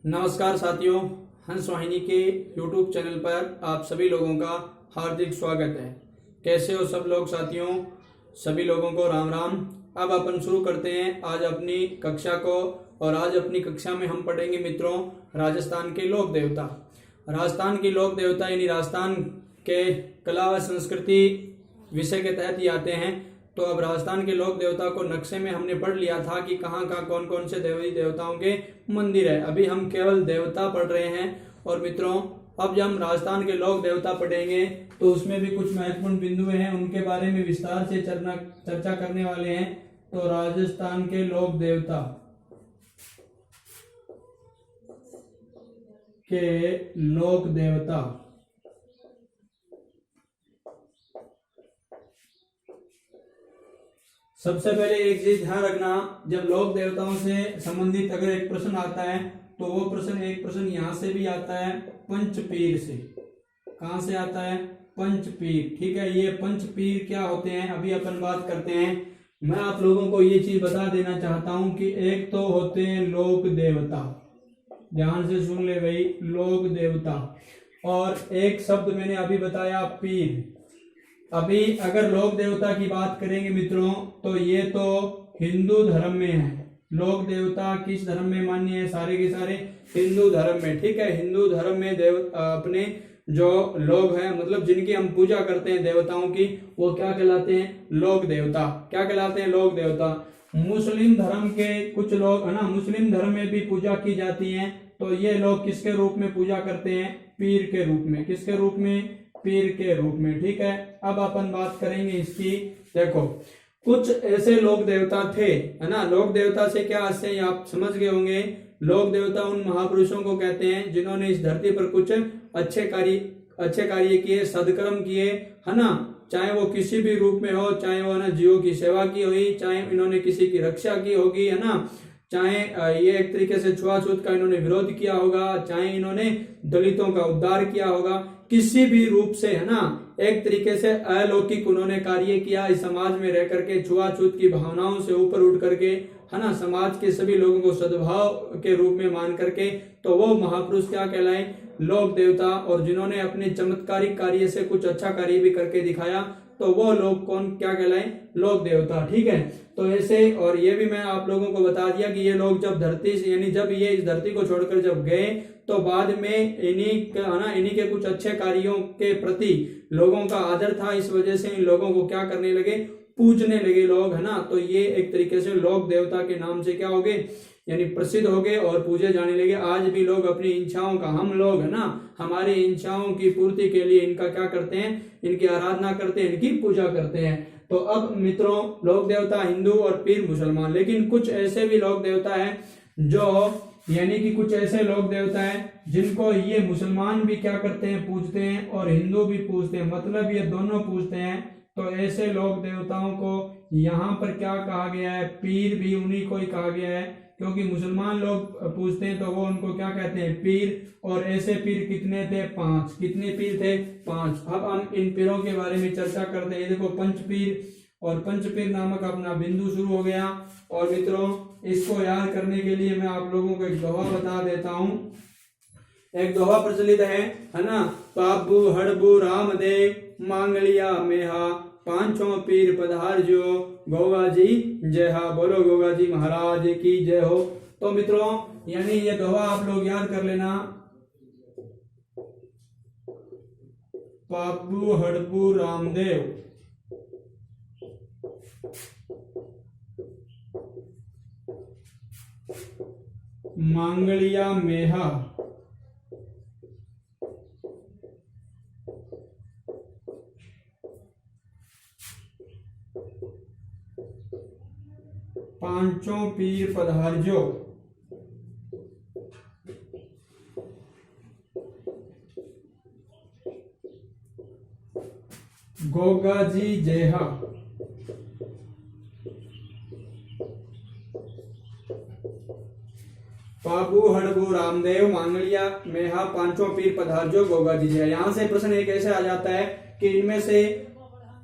नमस्कार साथियों, हंस वाहिनी के YouTube चैनल पर आप सभी लोगों का हार्दिक स्वागत है। कैसे हो सब लोग साथियों? सभी लोगों को राम राम। अब अपन शुरू करते हैं आज अपनी कक्षा को। और आज अपनी कक्षा में हम पढ़ेंगे मित्रों राजस्थान के लोक देवता। राजस्थान की लोक देवता यानी राजस्थान के कला व संस्कृति विषय के तहत ही आते हैं। तो अब राजस्थान के लोक देवता को नक्शे में हमने पढ़ लिया था कि कहाँ कहाँ कौन कौन से देवी देवताओं के मंदिर है। अभी हम केवल देवता पढ़ रहे हैं। और मित्रों अब जब हम राजस्थान के लोक देवता पढ़ेंगे तो उसमें भी कुछ महत्वपूर्ण बिंदु हैं, उनके बारे में विस्तार से चर्चा करने वाले हैं। तो राजस्थान के लोक देवता सबसे पहले एक चीज ध्यान रखना, जब लोक देवताओं से संबंधित अगर एक प्रश्न आता है तो वो एक प्रश्न यहाँ से भी आता है, पंचपीर से। कहाँ से आता है? पंचपीर। ठीक है, ये पंचपीर क्या होते हैं अभी अपन बात करते हैं। मैं आप लोगों को ये चीज बता देना चाहता हूं कि एक तो होते हैं लोक देवता, ध्यान से सुन ले भाई, लोक देवता। और एक शब्द मैंने अभी बताया पीर। अभी अगर लोक देवता की बात करेंगे मित्रों तो ये तो हिंदू धर्म में है। लोक देवता किस धर्म में मान्य है? सारे के सारे हिंदू धर्म में। ठीक है, हिंदू धर्म में अपने जो लोग हैं, मतलब जिनकी हम पूजा करते हैं देवताओं की, वो क्या कहलाते हैं? लोक देवता। क्या कहलाते हैं? लोक देवता। मुस्लिम धर्म के कुछ लोग है ना, मुस्लिम धर्म में भी पूजा की जाती है। तो ये लोग किसके रूप में पूजा करते हैं? पीर के रूप में। किसके रूप में? पीर के रूप में। ठीक है, अब अपन बात करेंगे इसकी। देखो कुछ ऐसे लोक देवता थे, है ना। लोक देवता से क्या आशय है आप समझ गए होंगे। लोक देवता उन महापुरुषों को कहते हैं जिन्होंने इस धरती पर कुछ अच्छे कार्य किए, सदकर्म किए, है ना। चाहे वो किसी भी रूप में हो, चाहे वो ना जीवों की सेवा की हुई, चाहे इन्होंने किसी की रक्षा की होगी, है ना, चाहे ये एक तरीके से छुआछूत का इन्होंने विरोध किया होगा, चाहे इन्होंने दलितों का उद्धार किया होगा, किसी भी रूप से, है ना, एक तरीके से अलौकिक उन्होंने कार्य किया। इस समाज में रह करके छुआछूत की भावनाओं से ऊपर उठ करके, है ना, समाज के सभी लोगों को सद्भाव के रूप में मान करके, तो वो महापुरुष क्या कहलाए? लोक देवता। और जिन्होंने अपने चमत्कारिक कार्य से कुछ अच्छा कार्य भी करके दिखाया, तो वो लोग कौन क्या कहलाए? लोक देवता। ठीक है, तो ऐसे, और ये भी मैं आप लोगों को बता दिया कि ये लोग जब धरती से, यानी जब ये इस धरती को छोड़कर जब गए, तो बाद में इन्हीं के कुछ अच्छे कार्यों के प्रति लोगों का आदर था। इस वजह से इन लोगों को क्या करने लगे? पूजने लगे लोग, है ना। तो ये एक तरीके से लोक देवता के नाम से क्या हो गए? यानी प्रसिद्ध हो गए और पूजे जाने लगे। आज भी लोग अपनी इच्छाओं का, हम लोग, है ना, हमारी इच्छाओं की पूर्ति के लिए इनका क्या करते हैं? इनकी आराधना करते हैं, इनकी पूजा करते हैं। तो अब मित्रों लोक देवता हिंदू और पीर मुसलमान। लेकिन कुछ ऐसे भी लोक देवता है जो, यानी कि कुछ ऐसे लोक देवता है जिनको ये मुसलमान भी क्या करते हैं? पूजते हैं, और हिंदू भी पूजते हैं, मतलब ये दोनों पूजते हैं। तो ऐसे लोक देवताओं को यहाँ पर क्या कहा गया है? पीर भी उन्हीं को ही कहा गया है, क्योंकि मुसलमान लोग पूजते हैं तो वो उनको क्या कहते हैं? पीर। और ऐसे पीर कितने थे? 5। कितने पीर थे? 5। अब हम इन पीरों के बारे में चर्चा करते हैं। देखो पंचपीर, और पंचपीर नामक अपना बिंदु शुरू हो गया। और मित्रों इसको याद करने के लिए मैं आप लोगों को एक दोहा बता देता हूं। एक दोहा प्रचलित है ना, पाबू हड़बू रामदेव मांगलिया मेहा, पांचों पीर पधारजो, गोगा जी जय हा। बोलो गोगा जी महाराज की जय हो। तो मित्रों यानी ये दोहा आप लोग याद कर लेना, पाबू हड़बू रामदेव मांगलिया मेहा, पांचों पीर पधारजो। गोगा जी जय हा। पाबू हड़बू रामदेव मांगलिया मेहा, पांचों पीर पधारजो, गोगा जी जय। यहां से प्रश्न एक ऐसे आ जाता है कि इनमें से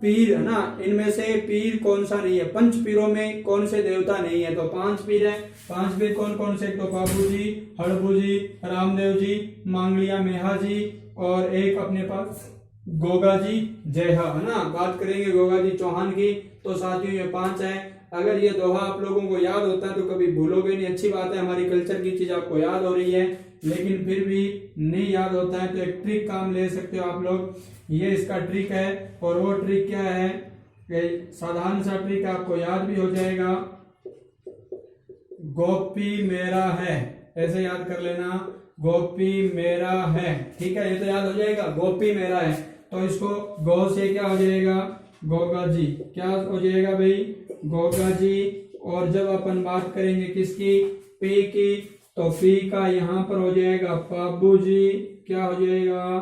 पीर है ना, इनमें से पीर कौन सा नहीं है, पंच पीरों में कौन से देवता नहीं है, तो 5 पीर है। 5 पीर कौन कौन से, तो बाबू जी, हड़बू जी, रामदेव जी, मांगलिया मेहा जी, और एक अपने पास गोगा जी जयहा है ना। बात करेंगे गोगा जी चौहान की, तो साथियों ये 5 है। अगर ये दोहा आप लोगों को याद होता है तो कभी भूलोगे नहीं, अच्छी बात है, हमारी कल्चर की चीज आपको याद हो रही है। लेकिन फिर भी नहीं याद होता है तो एक ट्रिक काम ले सकते हो आप लोग, ये इसका ट्रिक है। और वो ट्रिक क्या है, साधारण सा ट्रिक आपको याद भी हो जाएगा, गोपी मेरा है, ऐसे याद कर लेना, गोपी मेरा है, ठीक है, ये तो याद हो जाएगा, गोपी मेरा है। तो इसको गौ से क्या हो जाएगा, गोगा जी, क्या हो जाएगा भाई, गोगा जी। और जब अपन बात करेंगे किसकी, पी की, तो पी का यहाँ पर हो जाएगा पाबू जी, क्या हो जाएगा,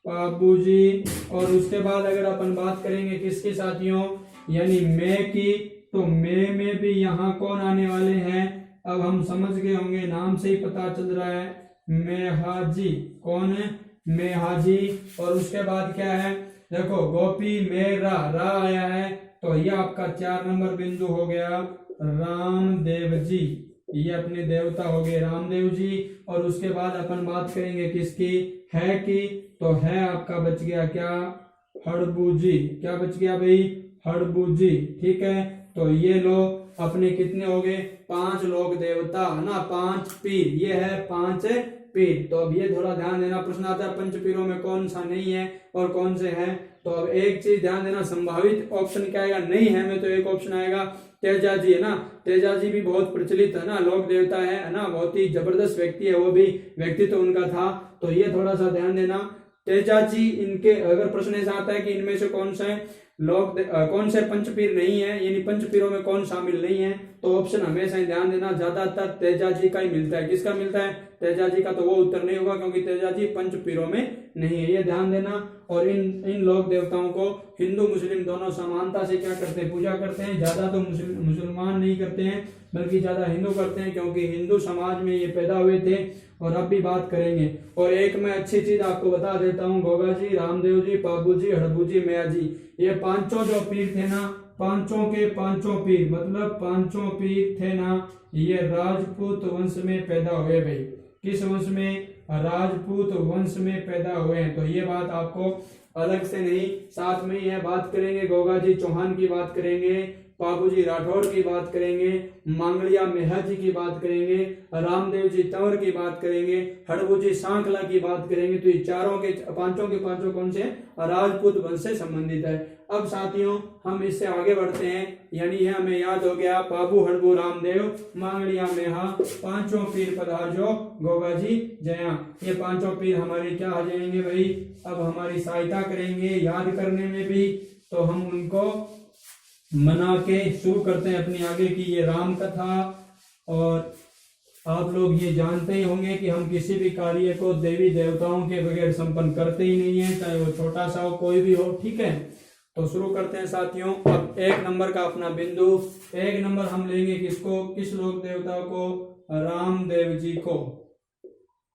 पाबू जी। और उसके बाद अगर अपन बात करेंगे किसकी साथियों, यानी मैं की, तो मैं में भी यहाँ कौन आने वाले हैं, अब हम समझ गए होंगे, नाम से ही पता चल रहा है, मेहाजी, कौन है, मेहाजी। और उसके बाद क्या है, देखो गोपी मेरा, रा आया है, तो ये आपका 4 नंबर बिंदु हो गया, रामदेव जी, ये अपने देवता हो गए रामदेव जी। और उसके बाद अपन बात करेंगे किसकी, है की, तो है आपका बच गया क्या, हड़बू जी, क्या बच गया भाई, हड़बू जी, ठीक है। तो ये लो अपने कितने हो गए, 5 लोक देवता है ना, 5 पीर, ये है 5 पीर। तो अब ये थोड़ा ध्यान देना, प्रश्न आता है पंच पीरों में कौन सा नहीं है और कौन से है। तो अब एक चीज ध्यान देना, संभावित ऑप्शन क्या आएगा, नहीं है में, तो एक ऑप्शन आएगा तेजाजी है ना, तेजाजी भी बहुत प्रचलित है ना, लोक देवता है ना, बहुत ही जबरदस्त व्यक्ति है, वो भी व्यक्तित्व उनका था। तो ये थोड़ा सा ध्यान देना, तेजाजी, इनके अगर प्रश्न ऐसा आता है कि इनमें से कौन सा है लोक कौन से पंचपीर नहीं है, यानी पंचपीरों में कौन शामिल नहीं है, तो ऑप्शन हमेशा ही ध्यान देना ज्यादातर तेजाजी का ही मिलता है। किसका मिलता है, तेजाजी का, तो वो उत्तर नहीं होगा क्योंकि तेजाजी पंचपीरों में नहीं है, ये ध्यान देना। और इन लोक देवताओं को हिंदू मुस्लिम दोनों समानता से क्या करते हैं, पूजा करते हैं। ज्यादा तो मुसलमान नहीं करते हैं बल्कि ज्यादा हिंदू करते हैं, क्योंकि हिंदू समाज में ये पैदा हुए थे। और अब भी बात करेंगे। और एक मैं अच्छी चीज आपको बता देता हूँ, गोगा जी, रामदेव जी, पाबू जी, हड़बू जी, मैया जी, ये पांचों जो पीर थे ना, पांचों के पांचों पीर, मतलब पांचों पीर थे ना, ये राजपूत वंश में पैदा हुए भाई। किस वंश में, राजपूत वंश में पैदा हुए हैं। तो ये बात आपको अलग से नहीं, साथ में यह बात करेंगे, गोगा जी चौहान की बात करेंगे, पाबू जी राठौड़ की बात करेंगे, मांगलिया मेहा जी की बात करेंगे, रामदेव जी तंवर की बात करेंगे, हड़बू जी सांकला की बात करेंगे। तो ये चारों के पांचों के पांचों कौन से, राजपूत वंश से संबंधित है। अब साथियों हम इससे आगे बढ़ते हैं, यानी यह हमें याद हो गया, पाबू, हड़बू, रामदेव, मांगलिया मेहा, पांचों पीर पधारजो, गोगा जी जया, ये पांचों पीर हमारे क्या आ जाएंगे भाई, अब हमारी सहायता करेंगे याद करने में भी। तो हम उनको मना के शुरू करते हैं अपनी आगे की ये राम कथा। और आप लोग ये जानते ही होंगे कि हम किसी भी कार्य को देवी देवताओं के बगैर संपन्न करते ही नहीं है, चाहे वो छोटा सा हो, कोई भी हो, ठीक है। तो शुरू करते हैं साथियों। अब 1 नंबर का अपना बिंदु, 1 नंबर हम लेंगे किसको, किस लोक देवता को, रामदेव जी को,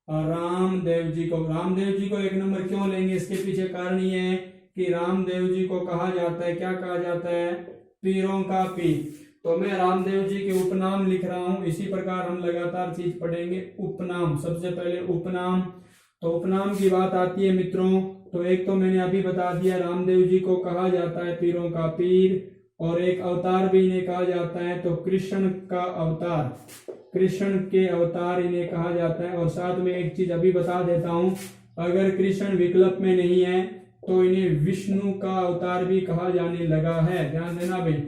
रामदेव जी को। रामदेव जी को 1 नंबर क्यों लेंगे, इसके पीछे कारण ये है कि रामदेव जी को कहा जाता है, क्या कहा जाता है, पीरों का पीर। तो मैं रामदेव जी के उपनाम लिख रहा हूं, इसी प्रकार हम लगातार चीज पढ़ेंगे। उपनाम, सबसे पहले उपनाम। तो उपनाम की बात आती है मित्रों, तो एक तो मैंने अभी बता दिया, रामदेव जी को कहा जाता है पीरों का पीर, और एक अवतार भी इन्हें कहा जाता है, तो कृष्ण का अवतार, कृष्ण के अवतार इन्हें कहा जाता है। और साथ में एक चीज अभी बता देता हूं, अगर कृष्ण विकल्प में नहीं है तो इन्हें विष्णु का अवतार भी कहा जाने लगा है, ध्यान देना भाई,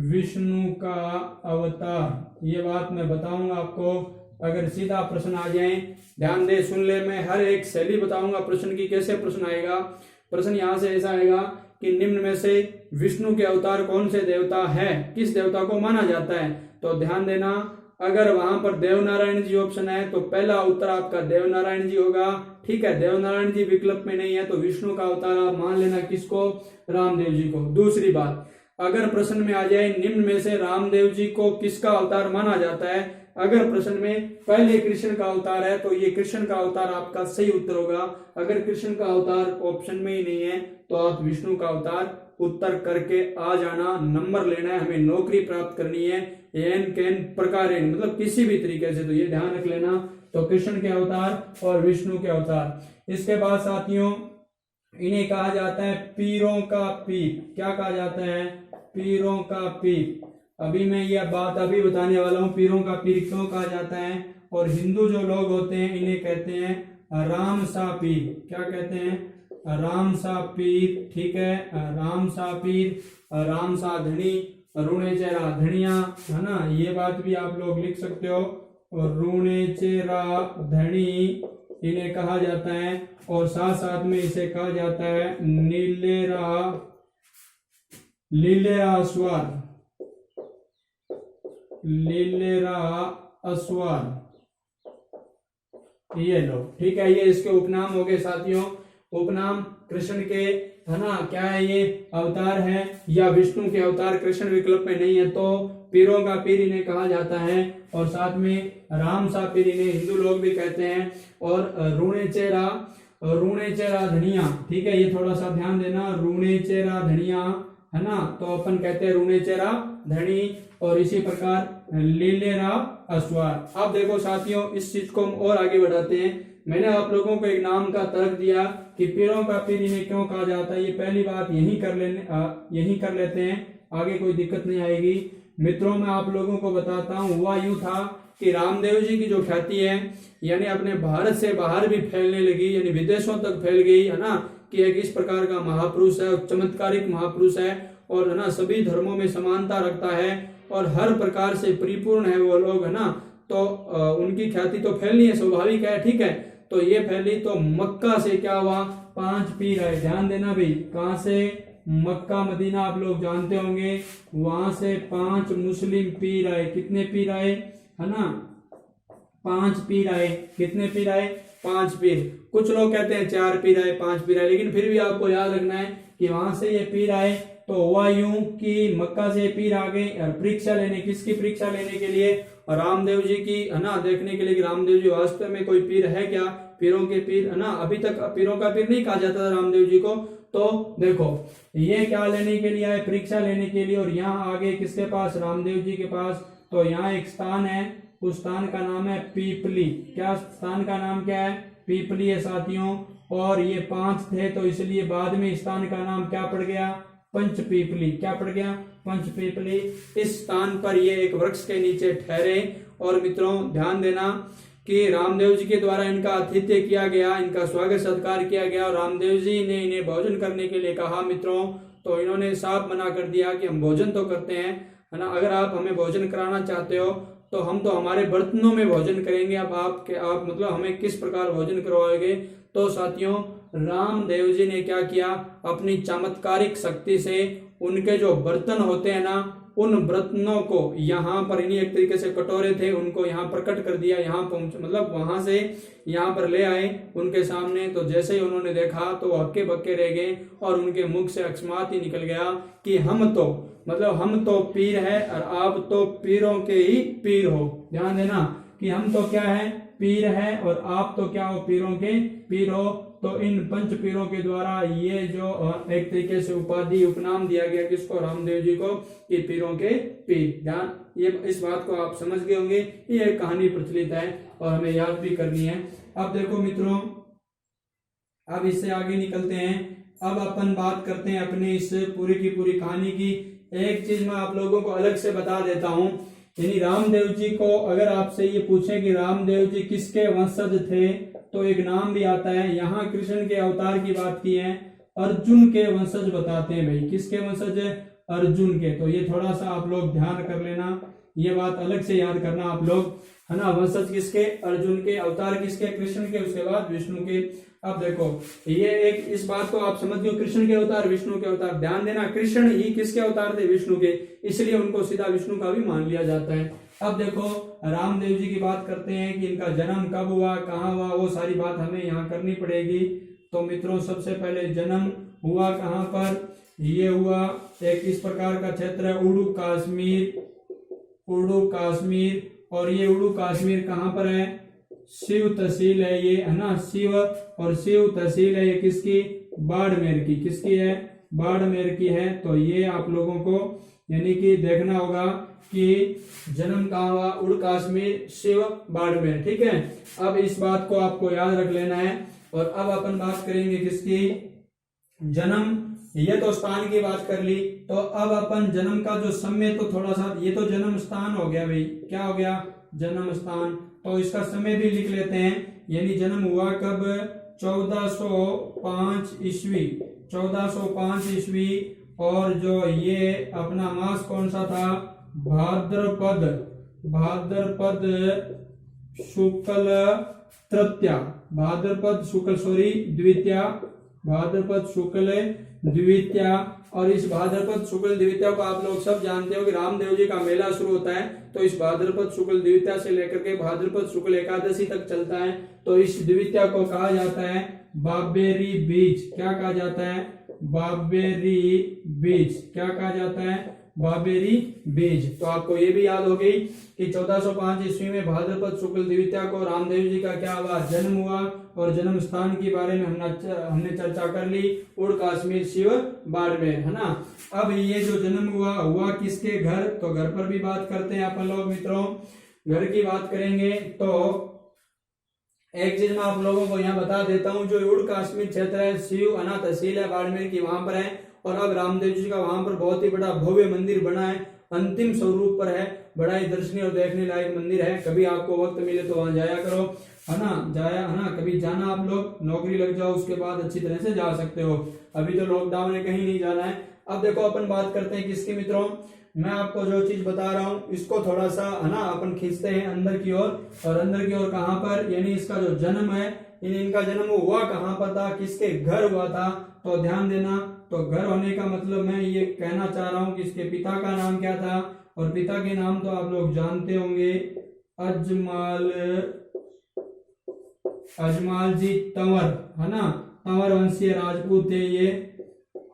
विष्णु का अवतार। ये बात मैं बताऊंगा आपको, अगर सीधा प्रश्न आ जाए, ध्यान दे, सुन ले, मैं हर एक शैली बताऊंगा प्रश्न की, कैसे प्रश्न आएगा। प्रश्न यहां से ऐसा आएगा कि निम्न में से विष्णु के अवतार कौन से देवता है, किस देवता को माना जाता है। तो ध्यान देना, अगर वहां पर देवनारायण जी ऑप्शन है तो पहला उत्तर आपका देवनारायण जी होगा, ठीक है। देवनारायण जी विकल्प में नहीं है तो विष्णु का अवतार आप मान लेना, किसको, रामदेव जी को। दूसरी बात, अगर प्रश्न में आ जाए निम्न में से रामदेव जी को किसका अवतार माना जाता है, अगर प्रश्न में पहले कृष्ण का अवतार है तो ये कृष्ण का अवतार आपका सही उत्तर होगा। अगर कृष्ण का अवतार ऑप्शन में ही नहीं है तो आप विष्णु का अवतार उत्तर करके आ जाना, नंबर लेना है, हमें नौकरी प्राप्त करनी है। एन कैन प्रकार मतलब किसी भी तरीके से, तो ये ध्यान रख लेना। तो कृष्ण के अवतार और विष्णु के अवतार। इसके बाद साथियों इन्हें कहा जाता है पीरों का पीर। क्या कहा जाता है? पीरों का पीर। अभी मैं यह बात अभी बताने वाला हूं, पीरों का पीर क्यों कहा जाता है। और हिंदू जो लोग होते हैं इन्हें कहते हैं राम सा पीर। क्या कहते हैं? राम सा पीर। ठीक है, राम सा पीर, राम सा धनी, रूणे चेहरा धनिया, है ना, ये बात भी आप लोग लिख सकते हो। और रूणे चेहरा धनी इन्हें कहा जाता है। और साथ साथ में इसे कहा जाता है लीलेरा अस्वार। लीलेरा अस्वार, ये लो। ठीक है, ये इसके उपनाम हो गए साथियों। उपनाम कृष्ण के, है ना, क्या है ये? अवतार है या विष्णु के अवतार, कृष्ण विकल्प में नहीं है, तो पीरों का पीर इन्हें कहा जाता है। और साथ में राम सा पीर इन्हें हिंदू लोग भी कहते हैं। और रूणे चेहरा धनिया। ठीक है, ये थोड़ा सा ध्यान देना, रूणे चेहरा धनिया, है ना, तो अपन कहते हैं रूणे चेहरा धनी। और इसी प्रकार लीलेरा अस्वार। अब देखो साथियों, इस चीज को हम और आगे बढ़ाते हैं। मैंने आप लोगों को एक नाम का तर्क दिया कि पीरों का पीर इन्हें क्यों कहा जाता है। ये पहली बात यही कर लेते हैं, आगे कोई दिक्कत नहीं आएगी। मित्रों मैं आप लोगों को बताता हूँ, हुआ यूं था कि रामदेव जी की जो ख्याति है यानी अपने भारत से बाहर भी फैलने लगी, यानी विदेशों तक फैल गई, है ना, कि एक इस प्रकार का महापुरुष है, चमत्कारिक महापुरुष है, और है ना सभी धर्मों में समानता रखता है और हर प्रकार से परिपूर्ण है वो लोग, है ना। तो उनकी ख्याति तो फैलनी है, स्वाभाविक है। ठीक है, तो ये फैली तो मक्का से क्या हुआ? 5 पीर आए। ध्यान देना भाई, कहां से? मक्का मदीना आप लोग जानते होंगे, वहां से 5 मुस्लिम पीर आए। कितने पीर आए? है ना, 5 पीर आए। कितने पीर आए? 5 पीर। कुछ लोग कहते हैं 4 पीर आए, 5 पीर आए, लेकिन फिर भी आपको याद रखना है कि वहां से ये पीर आए। तो हुआ यूं कि मक्का से पीर आ गए परीक्षा लेने। किसकी परीक्षा लेने के लिए? रामदेव जी की, है ना, देखने के लिए कि रामदेव जी वास्तव में कोई पीर है क्या, पीरों के पीर, है ना। अभी तक पीरों का पीर नहीं कहा जाता था रामदेव जी को। तो देखो ये क्या लेने के लिए आए? परीक्षा लेने के लिए। और यहाँ आगे किसके पास? रामदेव जी के पास। तो यहाँ एक स्थान है, उस स्थान का नाम है पीपली। क्या स्थान का नाम क्या है? पीपली है साथियों। और ये 5 थे, तो इसलिए बाद में स्थान का नाम क्या पड़ गया? पंचपीपली। क्या पड़ गया? पंचपीपली। इस स्थान पर ये एक वृक्ष के नीचे ठहरे। और मित्रों ध्यान देना कि रामदेव जी के द्वारा इनका आतिथ्य किया गया, इनका स्वागत सत्कार किया गया। और रामदेव जी ने इन्हें भोजन करने के लिए कहा मित्रों, तो इन्होंने साफ मना कर दिया कि हम भोजन तो करते हैं, है ना, अगर आप हमें भोजन कराना चाहते हो तो हम तो हमारे बर्तनों में भोजन करेंगे। अब आप मतलब हमें किस प्रकार भोजन करवाओगे? तो साथियों रामदेव जी ने क्या किया? अपनी चमत्कारिक शक्ति से उनके जो बर्तन होते हैं ना, उन बर्तनों को यहाँ पर, इन्हीं एक तरीके से कटोरे थे, उनको यहाँ प्रकट कर दिया। यहाँ पहुंच मतलब वहां से यहाँ पर ले आए उनके सामने। तो जैसे ही उन्होंने देखा तो वो हक्के बक्के रह गए और उनके मुख से अकस्मात ही निकल गया कि हम तो पीर है और आप तो पीरों के ही पीर हो। ध्यान देना कि हम तो क्या है? पीर है, और आप तो क्या हो? पीरों के पीर हो। तो इन पंच पीरों के द्वारा ये जो एक तरीके से उपाधि, उपनाम दिया गया किसको? रामदेव जी को, कि पीरों के पीर। ध्यान, ये इस बात को आप समझ गए होंगे। ये एक कहानी प्रचलित है और हमें याद भी करनी है। अब देखो मित्रों, अब इससे आगे निकलते हैं। अब अपन बात करते हैं अपने इस पूरी की पूरी कहानी की। एक चीज मैं आप लोगों को अलग से बता देता हूं, यानी रामदेव जी को अगर आपसे ये पूछे कि रामदेव जी किसके वंशज थे, तो एक नाम भी आता है। यहाँ कृष्ण के अवतार की बात की है, अर्जुन के वंशज बताते हैं भाई। किसके वंशज है? अर्जुन के। तो ये थोड़ा सा आप लोग ध्यान कर लेना, ये बात अलग से याद करना आप लोग, है ना। वंशज किसके? अर्जुन के। अवतार किसके? कृष्ण के। उसके बाद विष्णु के। अब देखो ये एक, इस बात को आप समझ गए, कृष्ण के अवतार, विष्णु के अवतार। ध्यान देना, कृष्ण ही किसके अवतार थे? विष्णु के, इसलिए उनको सीधा विष्णु का भी मान लिया जाता है। अब देखो रामदेव जी की बात करते हैं कि इनका जन्म कब हुआ, कहाँ हुआ, वो सारी बात हमें यहाँ करनी पड़ेगी। तो मित्रों सबसे पहले जन्म हुआ कहाँ पर? ये हुआ एक इस प्रकार का क्षेत्र है, उड़ू कश्मीर। और ये उड़ू कश्मीर कहाँ पर है? शिव तहसील है ये, है ना, शिव। और शिव तहसील है ये किसकी? बाड़मेर की। किसकी है? बाड़मेर की है। तो ये आप लोगों को यानी कि देखना होगा कि जन्म कहाँ हुआ, उड़ कश्मीर शिव बाड़मेर। ठीक है, अब इस बात को आपको याद रख लेना है। और अब अपन बात करेंगे किसकी, जन्म, ये तो स्थान की बात कर ली। तो अब अपन जन्म का जो समय तो थोड़ा सा, ये तो जन्म स्थान हो गया भाई, क्या हो गया, जन्म स्थान। तो इसका समय भी लिख लेते हैं, यानी जन्म हुआ कब, 1405 ईस्वी, 1405 ईस्वी। और जो ये अपना मास कौन सा था, भाद्रपद, भाद्रपद शुक्ल तृतीया, भाद्रपद शुक्ल सॉरी द्वितीया, भाद्रपद शुक्ल द्वितीया। और इस भाद्रपद शुक्ल द्वितीया को आप लोग सब जानते हो कि रामदेव जी का मेला शुरू होता है। तो इस भाद्रपद शुक्ल द्वितीया से लेकर के भाद्रपद शुक्ल एकादशी तक चलता है। तो इस द्वितीया को कहा जाता है बाबेरी बीज। क्या कहा जाता है, बाबेरी बीज। क्या कहा जाता है, बाबेरी बीज। तो आपको ये भी याद हो गई कि 1405 ईस्वी में भाद्रपद शुक्ल द्वितीया को रामदेव जी का क्या हुआ, जन्म हुआ। और जन्म स्थान के बारे में हमने चर्चा कर ली, उड़ कश्मीर शिव बाड़मेर, है ना। अब ये जो जन्म हुआ किसके घर, तो घर पर भी बात करते हैं अपन लोग मित्रों। घर की बात करेंगे तो एक चीज मैं आप लोगों को यहाँ बता देता हूँ, जो उड़ कश्मीर क्षेत्र है, शिव अना तहसील है बाड़मेर की, वहां पर है। और अब रामदेव जी का वहां पर बहुत ही बड़ा भव्य मंदिर बना है, अंतिम स्वरूप पर है, बड़ा ही दर्शनीय और देखने लायक मंदिर है। कभी आपको वक्त मिले तो वहां जाया करो, है ना, जाया, है ना, कभी जाना आप लोग, नौकरी लग जाओ उसके बाद अच्छी तरह से जा सकते हो। अभी तो लॉकडाउन है, कहीं नहीं जाना है। अब देखो अपन बात करते हैं किसकी मित्रों, मैं आपको जो चीज बता रहा हूँ इसको थोड़ा सा, है ना, अपन खींचते हैं अंदर की ओर। और अंदर की ओर कहाँ पर, यानी इसका जो जन्म है, इनका जन्म हुआ कहाँ पर था, किसके घर हुआ था। तो ध्यान देना, तो घर होने का मतलब मैं ये कहना चाह रहा हूँ कि इसके पिता का नाम क्या था। और पिता के नाम तो आप लोग जानते होंगे, अजमाल जी तंवर, है ना, तंवर वंशीय राजपूत थे ये,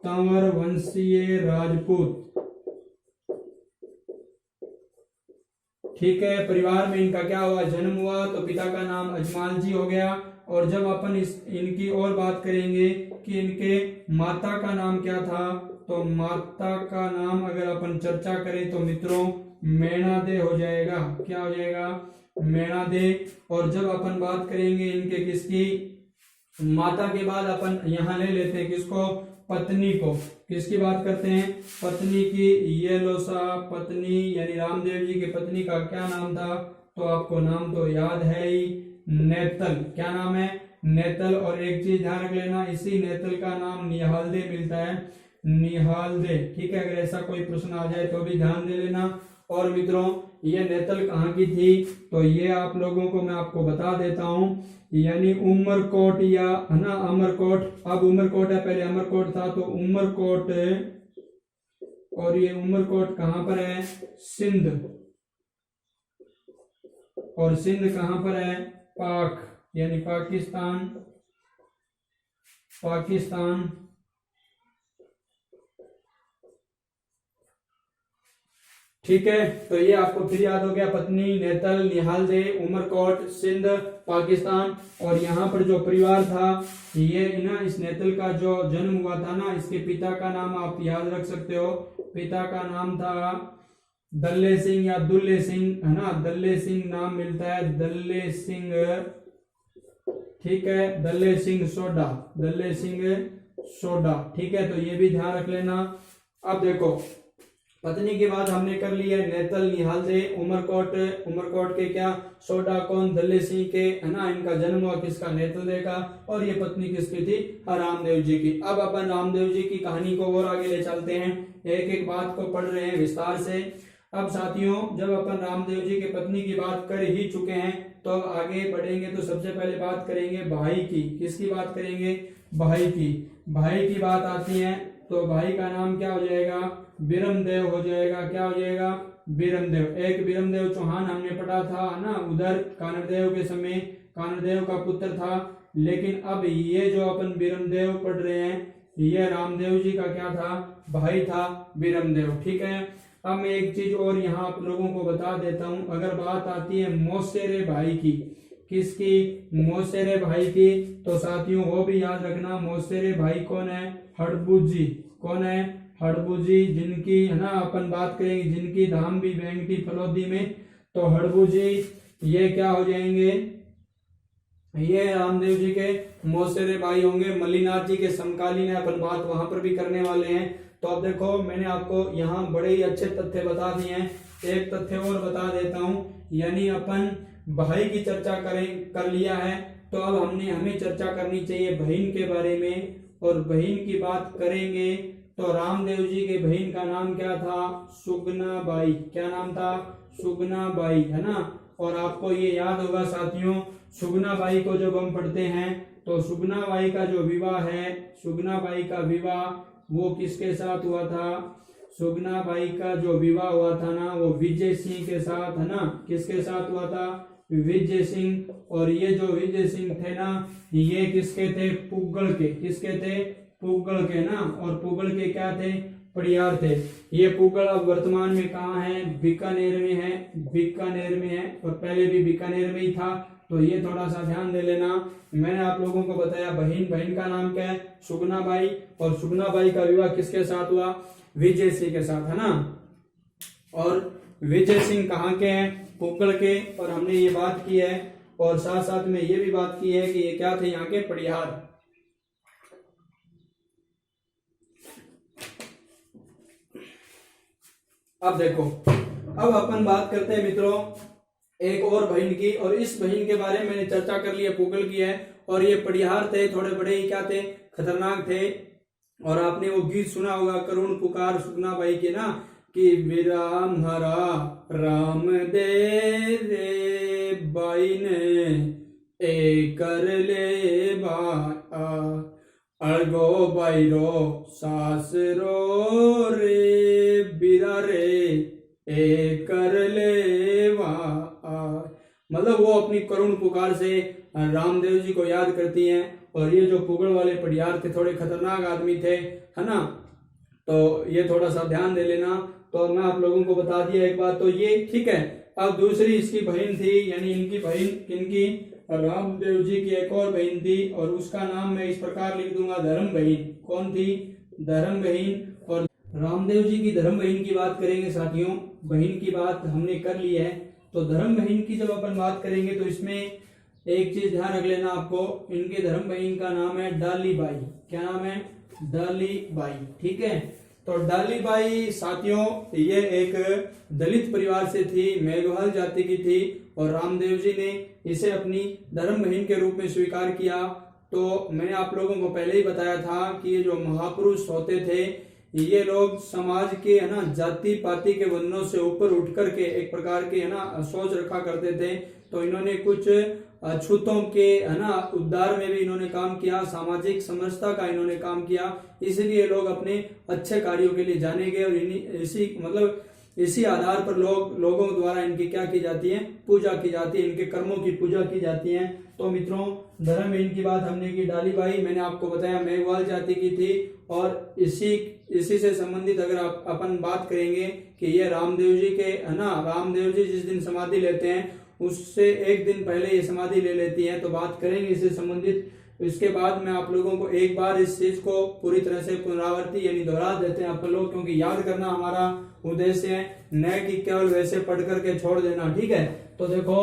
तंवर वंशीय राजपूत। ठीक है, परिवार में इनका क्या हुआ, जन्म हुआ। तो पिता का नाम अजमाल जी हो गया। और जब अपन इनकी और बात करेंगे कि इनके माता का नाम क्या था, तो माता का नाम अगर अपन चर्चा करें तो मित्रों मैणादे हो जाएगा। क्या हो जाएगा, मैणादे। और जब अपन बात करेंगे इनके किसकी, माता के बाद अपन यहाँ ले लेते हैं किसको, पत्नी को। किसकी बात करते हैं, पत्नी की। ये लो सा पत्नी, यानी रामदेव जी की पत्नी का क्या नाम था, तो आपको नाम तो याद है ही, नेतल। क्या नाम है, नेतल। और एक चीज ध्यान रख लेना, इसी नेतल का नाम निहालदे मिलता है, निहालदे। ठीक है, अगर ऐसा कोई प्रश्न आ जाए तो भी ध्यान दे लेना। और मित्रों ये नेतल कहाँ की थी, तो ये आप लोगों को मैं आपको बता देता हूँ, यानी उमरकोट, या है ना अमरकोट। अब उमरकोट है, पहले अमरकोट था। तो उमरकोट, और ये उमरकोट कहाँ पर है, सिंध। और सिंध कहाँ पर है, पाक, यानी पाकिस्तान, पाकिस्तान। ठीक है, तो ये आपको फिर याद हो गया, पत्नी, नेतल, निहालदे, उमरकोट, सिंध, पाकिस्तान। और यहाँ पर जो परिवार था, ये ना, इस नेतल का जो जन्म हुआ था ना, इसके पिता का नाम आप याद रख सकते हो। पिता का नाम था दल्ले सिंह या दुल्ले सिंह, है ना, दल्ले सिंह नाम मिलता है, दल्ले सिंह। ठीक है, दल्ले सिंह सोडा, दल्ले सिंह सोडा। ठीक है, तो ये भी ध्यान रख लेना। अब देखो, पत्नी की बात हमने कर ली है, नेतल, निहालदे, उमरकोट। उमरकोट के क्या, सोडा कौन, दल्ले सिंह के, है ना, इनका जन्म हुआ किसका, नेतल दे का। और ये पत्नी किसकी थी, रामदेव जी की। अब अपन रामदेव जी की कहानी को और आगे ले चलते हैं, एक एक बात को पढ़ रहे हैं विस्तार से। अब साथियों, जब अपन रामदेव जी की पत्नी की बात कर ही चुके हैं, तो अब आगे बढ़ेंगे तो सबसे पहले बात करेंगे भाई की। किसकी बात करेंगे, भाई की। भाई की बात आती है तो भाई का नाम क्या हो जाएगा, बिरमदेव हो जाएगा। क्या हो जाएगा, बिरमदेव। एक बिरमदेव चौहान हमने पढ़ा था ना, उधर कानरदेव के समय कानरदेव का पुत्र था। लेकिन अब ये जो अपन बिरमदेव पढ़ रहे हैं, ये रामदेव जी का क्या था, भाई था, बिरमदेव। ठीक है, अब मैं एक चीज और यहाँ आप लोगों को बता देता हूँ। अगर बात आती है मौसेरे भाई की, किसकी, मौसेरे भाई की, तो साथियों वो भी याद रखना, मौसेरे भाई कौन है, हड़बू जी। कौन है? हड़बूजी, जिनकी, है ना, अपन बात करेंगे जिनकी धाम भी वेंगटी फलोदी में, तो हड़बूजी ये क्या हो जाएंगे? ये रामदेव जी के मौसेरे भाई होंगे। मल्लीनाथ जी के समकालीन है, अपन बात वहां पर भी करने वाले हैं। तो अब देखो मैंने आपको यहाँ बड़े ही अच्छे तथ्य बता दिए हैं, एक तथ्य और बता देता हूँ। यानी अपन भाई की चर्चा कर लिया है, तो अब हमें चर्चा करनी चाहिए बहन के बारे में। और बहन की बात करेंगे तो रामदेव जी के बहन का नाम क्या था? सुगना बाई। क्या नाम था? सुगना बाई, है ना। और आपको ये याद होगा साथियों, सुगना बाई को जब हम पढ़ते हैं तो सुगना बाई का जो विवाह है, सुगना बाई का विवाह वो किसके साथ हुआ था? सुगना बाई का जो विवाह हुआ था ना, वो विजय सिंह के साथ, है ना। किसके साथ हुआ था? विजय सिंह। और ये जो विजय सिंह थे ना, ये किसके थे? पुगल के। किसके थे? पुगल के ना। और पुगल के क्या थे? पड़ियार थे। ये पुगल अब वर्तमान में कहाँ है? बीकानेर में है। बीकानेर में है, और पहले भी बीकानेर में ही था। तो ये थोड़ा सा ध्यान दे लेना। मैंने आप लोगों को बताया बहन का नाम क्या है? सुगना बाई। और सुगना बाई का विवाह किसके साथ हुआ? विजय सिंह के साथ, है ना। और विजय सिंह कहाँ के हैं? पुगल के। और हमने ये बात की है, और साथ साथ में ये भी बात की है कि ये क्या थे? यहाँ के पड़ियार। अब देखो, अब अपन बात करते हैं मित्रों एक और बहन की। और इस बहन के बारे में मैंने चर्चा कर ली है, पुगल की है। और ये पड़ियार थे, थोड़े बड़े ही क्या थे? खतरनाक थे। और आपने वो गीत सुना होगा, करुण पुकार सुगना बाई के ना, कि विराम हरा राम दे रे बाई ने ए कर ले बा अड़गो बाईरो सास रो रे बिरा रे ए कर ले वा। मतलब वो अपनी करुण पुकार से रामदेव जी को याद करती हैं। और ये जो पुगल वाले पड़ियार थे, थोड़े खतरनाक आदमी थे, है ना। तो ये थोड़ा सा ध्यान दे लेना। तो मैं आप लोगों को बता दिया एक बात, तो ये ठीक है। अब दूसरी इसकी बहन थी, यानी इनकी बहन, किनकी? रामदेव जी की एक और बहन थी, और उसका नाम मैं इस प्रकार लिख दूंगा, धर्म बहन। कौन थी? धर्म बहन। और रामदेव जी की धर्म बहन की बात करेंगे साथियों, बहन की बात हमने कर ली है। तो धर्म बहन की जब अपन बात करेंगे तो इसमें एक चीज ध्यान रख लेना आपको, इनके धर्म बहन का नाम है डाली बाई। क्या नाम है? डाली बाई। ठीक है। तो डाली बाई साथियों ये एक दलित परिवार से थी, मेघवाल जाति की थी। और रामदेव जी ने इसे अपनी धर्म बहन के रूप में स्वीकार किया। तो मैंने आप लोगों को पहले ही बताया था कि ये जो महापुरुष होते थे, ये लोग समाज के, है ना, जाति पाति के बंधनों से ऊपर उठ करके एक प्रकार के, है ना, सोच रखा करते थे। तो इन्होंने कुछ अछूतों के, है ना, उद्धार में भी इन्होंने काम किया, सामाजिक समरसता का इन्होंने काम किया। इसलिए लोग अपने अच्छे कार्यों के लिए जाने गए। और इसी आधार पर लोगों द्वारा इनकी क्या की जाती है? पूजा की जाती है, इनके कर्मों की पूजा की जाती है। तो मित्रों धर्म बहन की बात हमने की। डाली बाई मैंने आपको बताया मेघवाल जाति की थी। और इसी से संबंधित अगर अपन बात करेंगे कि ये रामदेव जी के, है ना, रामदेव जी जिस दिन समाधि लेते हैं उससे एक दिन पहले ये समाधि ले लेती हैं। तो बात करेंगे इससे संबंधित। इसके बाद मैं आप लोगों को एक बार इस चीज को पूरी तरह से पुनरावृत्ति यानी दोहरा देते हैं अपन लोग, क्योंकि याद करना हमारा उद्देश्य है, न कि केवल वैसे पढ़ करके छोड़ देना। ठीक है। तो देखो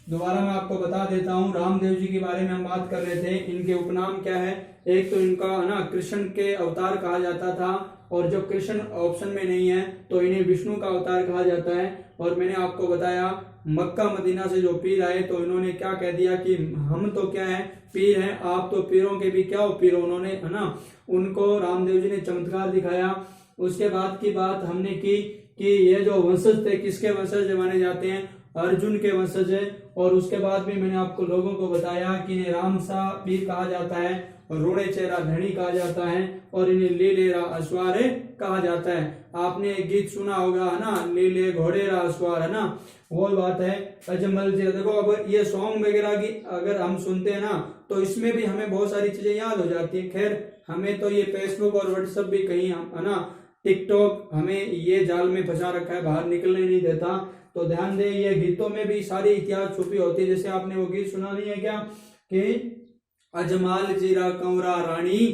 दोबारा मैं आपको बता देता हूँ, रामदेव जी के बारे में हम बात कर रहे थे। इनके उपनाम क्या है? एक तो इनका, है ना, कृष्ण के अवतार कहा जाता था। और जब कृष्ण ऑप्शन में नहीं है तो इन्हें विष्णु का अवतार कहा जाता है। और मैंने आपको बताया मक्का मदीना से जो पीर आए तो इन्होंने क्या कह दिया कि हम तो क्या है? पीर हैं, आप तो पीरों के भी क्या हो? पीर। उन्होंने, है ना, उनको रामदेव जी ने चमत्कार दिखाया। उसके बाद की बात हमने की कि ये जो वंशज थे, किसके वंशज माने जाते हैं? अर्जुन के वंशज है। और उसके बाद भी मैंने आपको लोगों को बताया कि इन्हें रामसा पीर कहा जाता है, और रोड़े चेहरा धनी कहा जाता है, और इन्हें लीलेरा अश्वार कहा जाता है। आपने एक गीत सुना होगा, है ना, लीले घोड़ेरा अश्वार, है ना, वो बात है। अजमल जी देखो, अब ये सॉन्ग वगैरह की अगर हम सुनते हैं ना तो इसमें भी हमें बहुत सारी चीजें याद हो जाती है। खैर हमें तो ये फेसबुक और व्हाट्सएप भी कहीं, है ना, टिकटॉक हमें ये जाल में फंसा रखा है, बाहर निकलने नहीं देता। तो ध्यान दे, ये गीतों में भी सारी इतिहास छुपी होती है। जैसे आपने वो गीत सुना नहीं है क्या कि अजमाल जीरा कंवरा रानी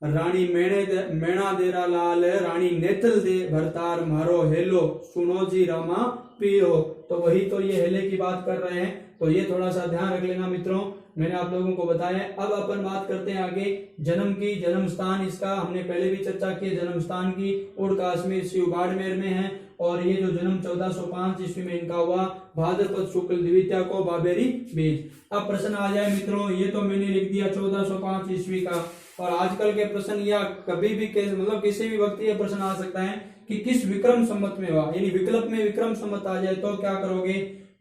रानी मेणा देरा लाल, रानी नेतल दे भरतार मारो हेलो, सुनो जी रामा पियो। तो वही तो ये हेले की बात कर रहे हैं, तो ये थोड़ा सा ध्यान रख लेना मित्रों, मैंने आप लोगों को बताया। अब अपन बात करते हैं आगे जन्म की। जन्म स्थान इसका हमने पहले भी चर्चा की, जन्म स्थान की उड़ कश्मीर शिव बाड़मेर में है, और ये जो जन्म 1405 ईस्वी में इनका हुआ, भाद्रपद शुक्ल द्वितीया को बाबेरी बीज। अब प्रश्न आ जाए मित्रों, ये तो मैंने लिख दिया 1405 ईस्वी का, और आजकल के प्रश्न या कभी भी मतलब किसी भी वक्त ये प्रश्न आ सकता है कि किस विक्रम संवत में हुआ, यानी विकल्प में विक्रम संवत आ जाए तो क्या करोगे।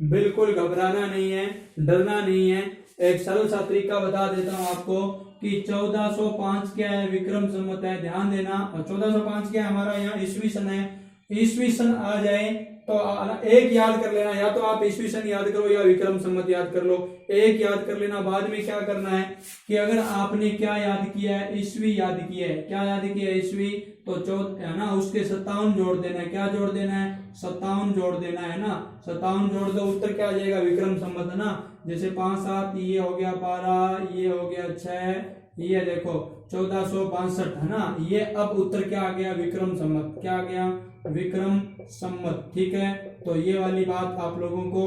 बिल्कुल घबराना नहीं है, डरना नहीं है। एक सरल सा तरीका बता देता हूं आपको कि 1405 क्या है, विक्रम संवत है, ध्यान देना। और 1405 क्या है हमारा, यहाँ ईस्वी सन है, ईस्वी सन आ जाए तो एक याद कर लेना, या तो आप ईस्वी सन याद करो या विक्रम संवत याद कर लो, एक याद कर लेना। बाद में क्या करना है कि अगर आपने क्या याद किया है, ईस्वी याद किया है, क्या याद किया है ईस्वी, तो है ना, उसके 57 जोड़ देना है। क्या जोड़ देना है, 57 जोड़ देना है ना, 57 जोड़ दो, उत्तर क्या आ जाएगा, विक्रम संवत है ना। जैसे 5 7 ये हो गया 12, ये हो गया 6, ये देखो 1462 है ना, ये अब उत्तर क्या आ गया, विक्रम संवत। क्या आ गया, विक्रम संवत। ठीक है, तो ये वाली बात आप लोगों को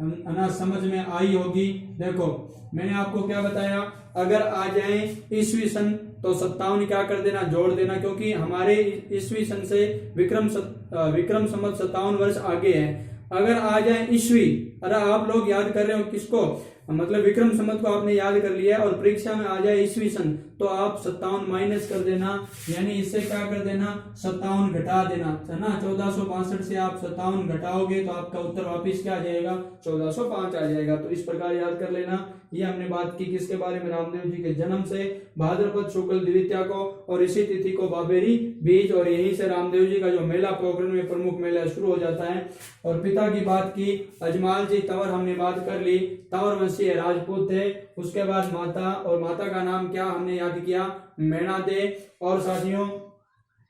ना समझ में आई होगी। देखो मैंने आपको क्या बताया, अगर आ जाए ईस्वी सन तो 57 क्या कर देना, जोड़ देना, क्योंकि हमारे ईस्वी सन से विक्रम संवत 57 वर्ष आगे है। अगर आ जाए ईस्वी, अरे आप लोग याद कर रहे हो किसको, मतलब विक्रम संवत को आपने याद कर लिया और परीक्षा में आ जाए ईस्वी सन, तो आप 57 माइनस कर देना, यानी इससे क्या कर देना, 57 घटा देना है ना। 1462 से आप 57 घटाओगे तो आपका उत्तर वापिस क्या आ जाएगा, 1405 आ जाएगा। तो इस प्रकार याद कर लेना। ये हमने बात की किसके बारे में, रामदेव जी के जन्म से भाद्रपद शुक्ल द्वितीया को, और इसी तिथि को बाबेरी बीज, और यहीं से रामदेव जी का जो मेला पोखरण में प्रमुख मेला शुरू हो जाता है। और पिता की बात की, अजमाल जी तंवर हमने बात कर ली, तंवर वंशीय राजपूत थे। उसके बाद माता, और माता का नाम क्या हमने याद किया, मेणा दे। और साथियों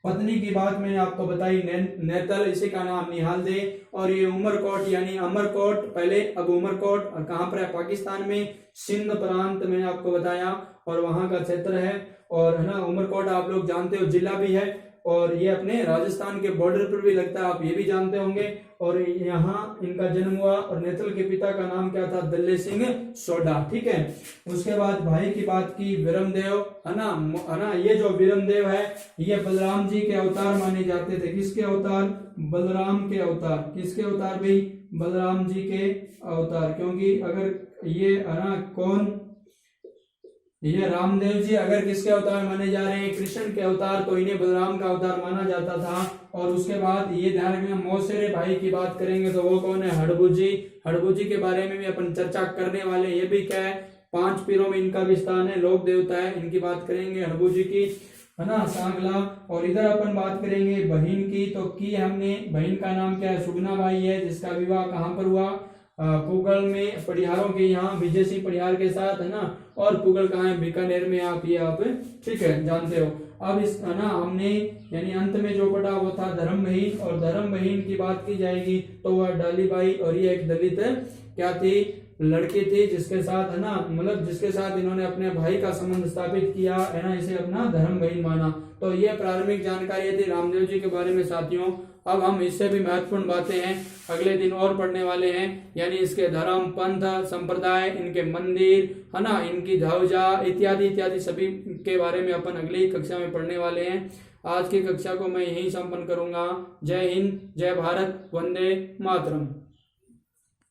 पत्नी की बात मैंने आपको बताई, नेतल, इसी का नाम निहाल दे। और ये उमरकोट यानी अमरकोट पहले, अब उमरकोट, और कहाँ पर है, पाकिस्तान में सिंध प्रांत मैंने आपको बताया, और वहां का क्षेत्र है। और है ना, उमरकोट आप लोग जानते हो जिला भी है, और ये अपने राजस्थान के बॉर्डर पर भी लगता है, आप ये भी जानते होंगे। और यहाँ इनका जन्म हुआ, और नेतल के पिता का नाम क्या था, दल्ले सिंह सोडा। ठीक है, उसके बाद भाई की बात की, विरमदेव है ना, ये जो विरमदेव है ये बलराम जी के अवतार माने जाते थे। किसके अवतार, बलराम के अवतार। किसके अवतार भाई, बलराम जी के अवतार। क्योंकि अगर ये है ना कौन, ये रामदेव जी अगर किसके अवतार माने जा रहे हैं, कृष्ण के अवतार, तो इन्हें बलराम का अवतार माना जाता था। और उसके बाद ये ध्यान रखना, मौसेरे भाई की बात करेंगे तो वो कौन है, हड़बुजी। हड़बुजी के बारे में भी अपन चर्चा करने वाले। ये भी क्या है, 5 पीरों में इनका भी स्थान है, लोक देवता है, इनकी बात करेंगे हड़बुजी की, है ना, सांगला। और इधर अपन बात करेंगे बहन की, तो की हमने, बहन का नाम क्या है, सुगना बाई है, जिसका विवाह कहाँ पर हुआ, पुगल में, पड़िहारों के यहाँ विजय सिंह पड़िहार के साथ, है ना। और पुगल कहाँ है, बीकानेर में, आप ये आप ठीक है जानते हो। अब इस है ना हमने, यानी अंत में जो पढ़ा वो था धर्म बहीन। और धर्म बहीन की बात की जाएगी तो वह डालीबाई, और ये एक दलित क्या थी, लड़की थी, जिसके साथ है ना, मतलब जिसके साथ इन्होंने अपने भाई का संबंध स्थापित किया, है ना, इसे अपना धर्म बहीन माना। तो ये प्रारंभिक जानकारी थी रामदेव जी के बारे में साथियों। अब हम इससे भी महत्वपूर्ण बातें हैं अगले दिन और पढ़ने वाले हैं, यानी इसके धर्म, पंथ, संप्रदाय, इनके मंदिर, है ना, इनकी ध्वजा इत्यादि इत्यादि सभी के बारे में अपन अगली कक्षा में पढ़ने वाले हैं। आज की कक्षा को मैं यहीं संपन्न करूंगा। जय हिंद, जय भारत, वंदे मातरम।